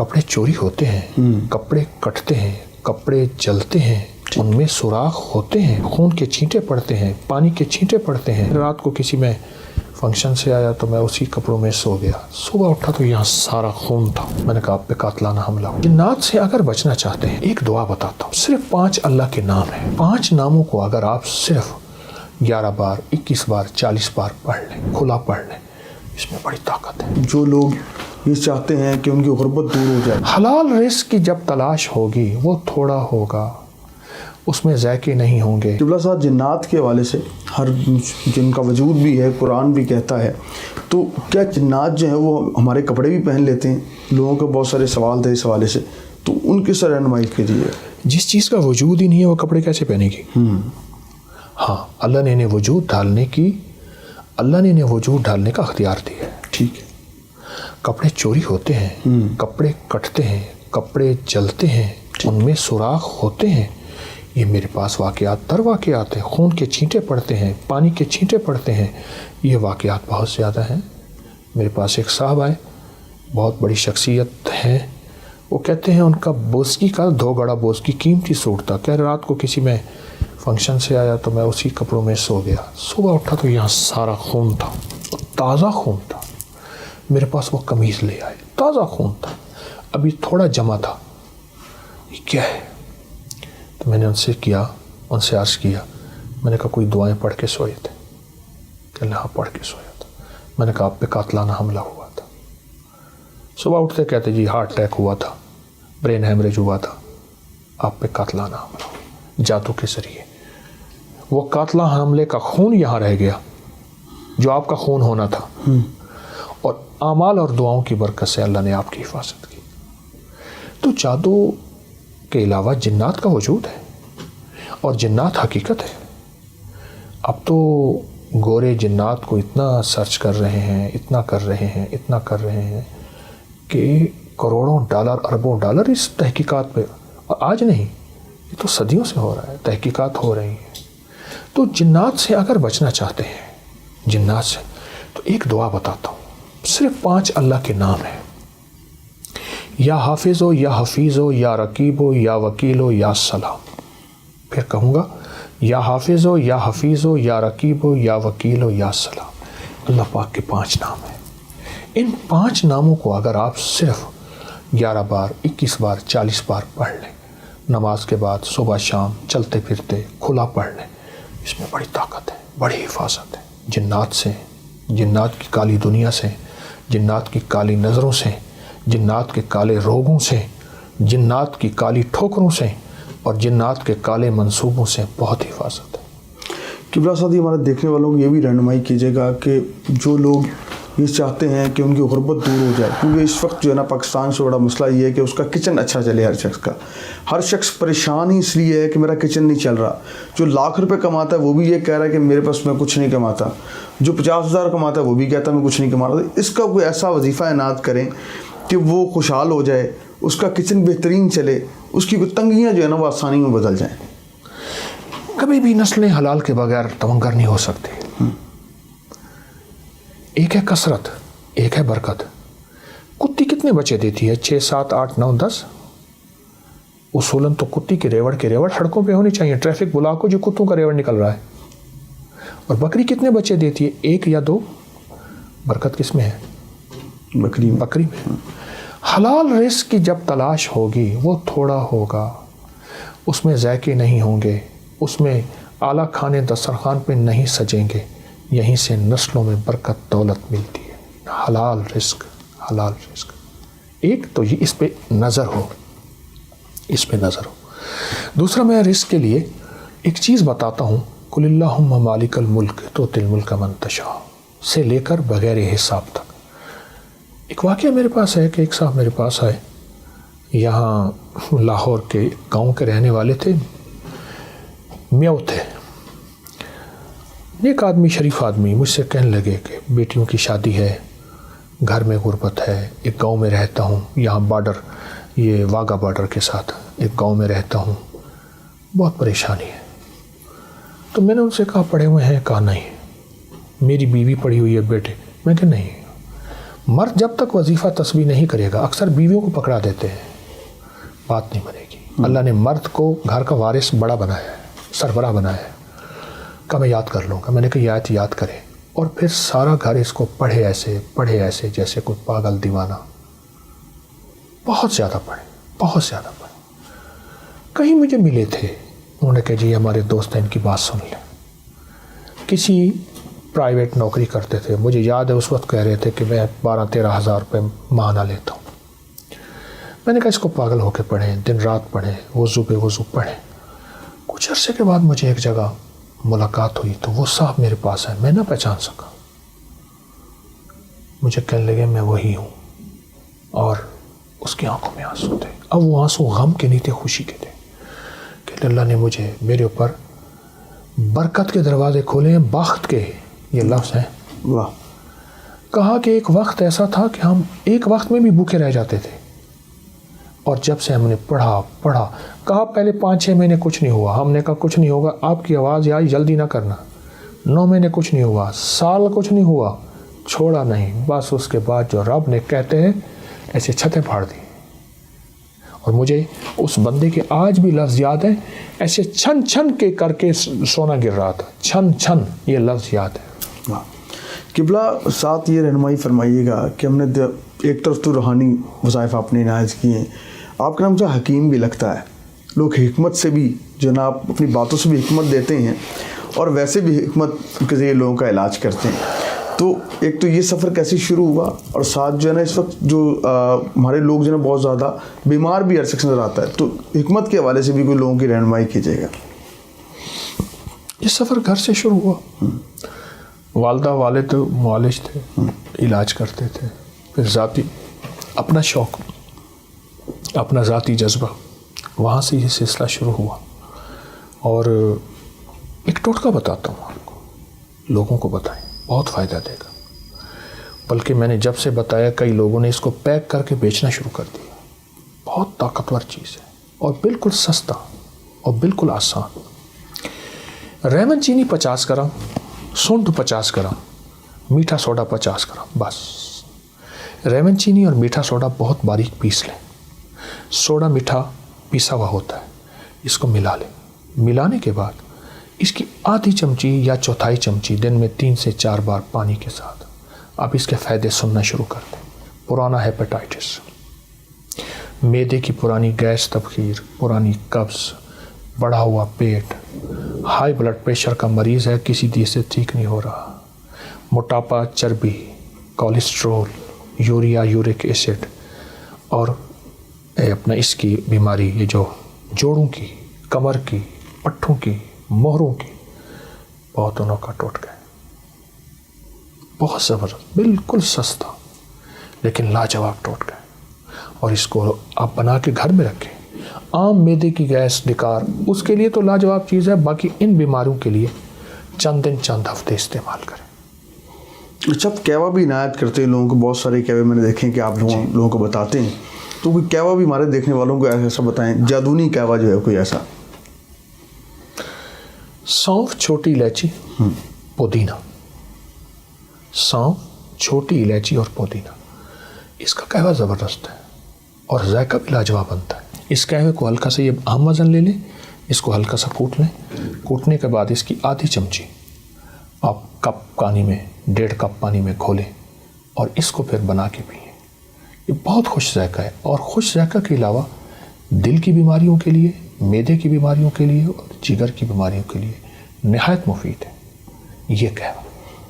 کپڑے چوری ہوتے ہیں، کپڑے کٹتے ہیں، کپڑے جلتے ہیں، ان میں سوراخ ہوتے ہیں، خون کے چھینٹے پڑتے ہیں، پانی کے چھینٹے پڑتے ہیں۔ رات کو کسی میں فنکشن سے آیا تو میں اسی کپڑوں میں سو گیا، صبح اٹھا تو یہاں سارا خون تھا۔ میں نے کہا آپ پہ قاتلانہ حملہ ہو۔ جنات سے اگر بچنا چاہتے ہیں ایک دعا بتاتا ہوں، صرف 5 اللہ کے نام ہیں، 5 ناموں کو اگر آپ صرف 11 بار 21 بار 40 بار پڑھ لیں، کھلا پڑھ لیں، اس میں بڑی طاقت ہے۔ جو لوگ یہ چاہتے ہیں کہ ان کی غربت دور ہو جائے، حلال رزق کی جب تلاش ہوگی وہ تھوڑا ہوگا، اس میں ذائقے نہیں ہوں گے۔ قبلہ صاحب جنات کے حوالے سے ہر جن کا وجود بھی ہے، قرآن بھی کہتا ہے، تو کیا جنات جو ہیں وہ ہمارے کپڑے بھی پہن لیتے ہیں؟ لوگوں کے بہت سارے سوال تھے اس حوالے سے، تو ان کی رہنمائی کیجیے۔ جس چیز کا وجود ہی نہیں ہے وہ کپڑے کیسے پہنے گی؟ ہاں، اللہ نے انہیں وجود ڈالنے کا اختیار دیا ہے۔ ٹھیک ہے۔ کپڑے چوری ہوتے ہیں، کپڑے کٹتے ہیں، کپڑے جلتے ہیں، ان میں سوراخ ہوتے ہیں۔ یہ میرے پاس واقعات در واقعات ہیں، خون کے چھینٹے پڑتے ہیں، پانی کے چھینٹے پڑتے ہیں، یہ واقعات بہت زیادہ ہیں۔ میرے پاس ایک صاحب آئے، بہت بڑی شخصیت ہیں، وہ کہتے ہیں ان کا بوسکی کا 2 گڑا بوسکی قیمتی سوٹ تھا، کہہ رات کو کسی میں فنکشن سے آیا تو میں اسی کپڑوں میں سو گیا، صبح اٹھا تو یہاں سارا خون تھا، تازہ خون تھا۔ میرے پاس وہ قمیض لے آئے، تازہ خون تھا، ابھی تھوڑا جمع تھا، یہ کیا ہے؟ تو میں نے ان سے عرض کیا، میں نے کہا کوئی دعائیں پڑھ کے سوئے تھے؟ کہ اللہ پڑھ کے سویا تھا۔ میں نے کہا آپ پہ قاتلانہ حملہ ہوا تھا۔ صبح اٹھتے کہتے جی ہارٹ اٹیک ہوا تھا، برین ہیمریج ہوا تھا، آپ پہ قاتلانہ حملہ ہوا جادو کے ذریعے۔ وہ قاتلانہ حملے کا خون یہاں رہ گیا جو آپ کا خون ہونا تھا، اور اعمال اور دعاؤں کی برکت سے اللہ نے آپ کی حفاظت کی۔ تو جادو کے علاوہ جنات کا وجود ہے، اور جنات حقیقت ہے۔ اب تو گورے جنات کو اتنا سرچ کر رہے ہیں، اتنا کر رہے ہیں کہ کروڑوں ڈالر، اربوں ڈالر اس تحقیقات پہ، اور آج نہیں، یہ تو صدیوں سے ہو رہا ہے، تحقیقات ہو رہی ہیں۔ تو جنات سے اگر بچنا چاہتے ہیں، جنات سے، تو ایک دعا بتاتا ہوں، صرف 5 اللہ کے نام ہیں، یا حافظ ہو، یا حفیظ ہو، یا رقیب ہو، یا وکیل ہو، یا سلام۔ پھر کہوں گا، یا حافظ ہو، یا حفیظ ہو، یا رقیب ہو، یا وکیل ہو، یا سلام۔ اللہ پاک کے 5 نام ہیں۔ ان 5 ناموں کو اگر آپ صرف 11 بار 21 بار 40 بار پڑھ لیں، نماز کے بعد صبح شام چلتے پھرتے کھلا پڑھ لیں، اس میں بڑی طاقت ہے، بڑی حفاظت ہے جنات سے، جنات کی کالی دنیا سے، جنات کی کالی نظروں سے، جنات کے کالے روگوں سے، جنات کی کالی ٹھوکروں سے، اور جنات کے کالے منصوبوں سے بہت حفاظت ہے۔ قبلہ صاحب ہمارے دیکھنے والوں کو یہ بھی رہنمائی کیجیے گا کہ جو لوگ یہ چاہتے ہیں کہ ان کی غربت دور ہو جائے، کیونکہ اس وقت جو ہے نا پاکستان سے بڑا مسئلہ یہ ہے کہ اس کا کچن اچھا چلے، ہر شخص پریشان ہی اس لیے ہے کہ میرا کچن نہیں چل رہا۔ جو لاکھ روپے کماتا ہے وہ بھی یہ کہہ رہا ہے کہ میرے پاس میں کچھ نہیں کماتا، جو 50,000 کماتا ہے وہ بھی کہتا ہے میں کچھ نہیں کما رہا۔ اس کا کوئی ایسا وظیفہ عنایت کریں کہ وہ خوشحال ہو جائے، اس کا کچن بہترین چلے، اس کی تنگیاں جو ہے نا وہ آسانی میں بدل جائیں۔ کبھی بھی نسلیں حلال کے بغیر تمنگر نہیں ہو سکتی۔ ایک ہے کثرت، ایک ہے برکت۔ کتی کتنے بچے دیتی ہے؟ 6 7 8 9 10۔ اصولاً تو کتی کے ریوڑ سڑکوں پہ ہونی چاہیے، ٹریفک بلاک ہو جو کتوں کا ریوڑ نکل رہا ہے۔ اور بکری کتنے بچے دیتی ہے؟ 1 یا 2۔ برکت کس میں ہے؟ بکری میں۔ حلال رزق کی جب تلاش ہوگی وہ تھوڑا ہوگا، اس میں ذائقے نہیں ہوں گے، اس میں اعلیٰ کھانے دسترخوان پہ نہیں سجیں گے، یہیں سے نسلوں میں برکت دولت ملتی ہے۔ حلال رزق، حلال رزق۔ ایک تو یہ اس پہ نظر ہو، اس پہ نظر ہو۔ دوسرا میں رزق کے لیے ایک چیز بتاتا ہوں، قل اللہم مالک الملک تؤتی الملک من تشاء سے لے کر بغیر حساب تک۔ ایک واقعہ میرے پاس ہے کہ ایک صاحب میرے پاس آئے، یہاں لاہور کے گاؤں کے رہنے والے تھے، میو تھے، ایک آدمی شریف آدمی، مجھ سے کہنے لگے کہ بیٹیوں کی شادی ہے، گھر میں غربت ہے، ایک گاؤں میں رہتا ہوں، یہاں بارڈر، یہ واگا بارڈر کے ساتھ ایک گاؤں میں رہتا ہوں، بہت پریشانی ہے۔ تو میں نے ان سے کہا پڑھے ہوئے ہیں؟ کہا نہیں۔ میری بیوی پڑھی ہوئی ہے بیٹے؟ میں کہ نہیں۔ مرد جب تک وظیفہ تسبیح نہیں کرے گا، اکثر بیویوں کو پکڑا دیتے ہیں، بات نہیں بنے گی۔ اللہ نے مرد کو گھر کا وارث بڑا بنایا ہے، سربراہ بنایا ہے۔ کہ میں یاد کر لوں گا، میں نے کہا یہ آیت یاد کرے، اور پھر سارا گھر اس کو پڑھے ایسے جیسے کوئی پاگل دیوانہ، بہت زیادہ پڑھے۔ کہیں مجھے ملے تھے، انہوں نے کہا جی ہمارے دوست ہیں، ان کی بات سن لیں۔ کسی پرائیویٹ نوکری کرتے تھے، مجھے یاد ہے اس وقت کہہ رہے تھے کہ میں 12-13 ہزار روپے ماہانہ لیتا ہوں۔ میں نے کہا اس کو پاگل ہو کے پڑھیں، دن رات پڑھیں، وضو پہ وضو پڑھیں۔ کچھ عرصے کے بعد مجھے ایک جگہ ملاقات ہوئی تو وہ صاحب میرے پاس ہے، میں نہ پہچان سکا۔ مجھے کہنے لگے میں وہی ہوں، اور اس کی آنکھوں میں آنسو تھے۔ اب وہ آنسو غم کے نہیں تھے، خوشی کے تھے کہ اللہ نے مجھے، میرے اوپر برکت کے دروازے کھولے ہیں، بخت کے، یہ لفظ ہیں۔ واہ۔ کہا کہ ایک وقت ایسا تھا کہ ہم ایک وقت میں بھی بھوکے رہ جاتے تھے، اور جب سے ہم نے پڑھا، کہا پہلے 5-6 مہینے کچھ نہیں ہوا، ہم نے کہا کچھ نہیں ہوگا، آپ کی آواز آئی جلدی نہ کرنا، 9 مہینے کچھ نہیں ہوا، سال کچھ نہیں ہوا، چھوڑا نہیں، بس اس کے بعد جو رب نے کہتے ہیں ایسے چھتیں پھاڑ دی۔ اور مجھے اس بندے کے آج بھی لفظ یاد ہیں، ایسے چھن چھن کے کر کے سونا گر رہا تھا، چھن چھن، یہ لفظ یاد ہے۔ قبلہ ساتھ یہ رہنمائی فرمائیے گا کہ ہم نے ایک طرف تو روحانی وظائف اپنے عنایت کیے ہیں، آپ کا نام سے حکیم بھی لگتا ہے، لوگ حکمت سے بھی جناب اپنی باتوں سے بھی حکمت دیتے ہیں، اور ویسے بھی حکمت کے ذریعے لوگوں کا علاج کرتے ہیں۔ تو ایک تو یہ سفر کیسے شروع ہوا، اور ساتھ جو ہے نا اس وقت جو ہمارے لوگ جو ہے نا بہت زیادہ بیمار بھی ہر شخص نظر آتا ہے، تو حکمت کے حوالے سے بھی کوئی لوگوں کی رہنمائی کیجیے گا۔ یہ سفر گھر سے شروع ہوا۔ والدہ والد معالج تھے، علاج کرتے تھے، پھر ذاتی اپنا شوق، اپنا ذاتی جذبہ، وہاں سے یہ سلسلہ شروع ہوا۔ اور ایک ٹوٹکا بتاتا ہوں آپ کو، لوگوں کو بتائیں، بہت فائدہ دے گا۔ بلکہ میں نے جب سے بتایا کئی لوگوں نے اس کو پیک کر کے بیچنا شروع کر دیا۔ بہت طاقتور چیز ہے، اور بالکل سستا اور بالکل آسان۔ ریمن چینی 50 گرام، سونڈ 50 گرام، میٹھا سوڈا 50 گرام، بس۔ ریمن چینی اور میٹھا سوڈا بہت باریک پیس لیں، سوڈا میٹھا پیسا ہوا ہوتا ہے، اس کو ملا لیں۔ ملانے کے بعد اس کی آدھی چمچی یا چوتھائی چمچی دن میں 3 سے 4 بار پانی کے ساتھ آپ اس کے فائدے سننا شروع کر دیں۔ پرانا ہیپیٹائٹس، معدے کی پرانی گیس تبخیر، پرانی قبض، بڑھا ہوا پیٹ، ہائی بلڈ پریشر کا مریض ہے، کسی چیز سے ٹھیک نہیں ہو رہا، موٹاپا، چربی، کولیسٹرول، یوریا، یورک ایسڈ، اور اپنا اس کی بیماری، یہ جو جوڑوں کی، کمر کی، پٹھوں کی، مہروں کی، بہت انہوں کا ٹوٹ گئے۔ بہت زبردست، بالکل سستا لیکن لاجواب ٹوٹ گئے۔ اور اس کو آپ بنا کے گھر میں رکھیں۔ عام معدے کی گیس، ڈکار، اس کے لیے تو لاجواب چیز ہے، باقی ان بیماریوں کے لیے چند دن چند ہفتے استعمال کریں۔ اچھا، آپ کہوا بھی عنایت کرتے ہیں لوگوں کو، بہت سارے کہوے میں نے دیکھے ہیں کہ آپ لوگوں کو بتاتے ہیں، تو کوئی کہوا بھی ہمارے دیکھنے والوں کو ایسا بتائیں، جادونی کہوا جو ہے کوئی ایسا۔ سونف، چھوٹی الائچی، پودینہ، سونف، چھوٹی الائچی اور پودینہ، اس کا قہوہ زبردست ہے اور ذائقہ بھی لاجواب بنتا ہے۔ اس قہوے کو ہلکا سا، یہ عام وزن لے لیں، اس کو ہلکا سا کوٹ لیں، کوٹنے کے بعد اس کی آدھی چمچی آپ کپ پانی میں، 1.5 کپ پانی میں کھولیں، اور اس کو پھر بنا کے پئیں۔ یہ بہت خوش ذائقہ ہے، اور خوش ذائقہ کے علاوہ دل کی بیماریوں کے لیے، معدے کی بیماریوں کے لیے اور جگر کی بیماریوں کے لیے نہایت مفید ہے یہ قہوہ۔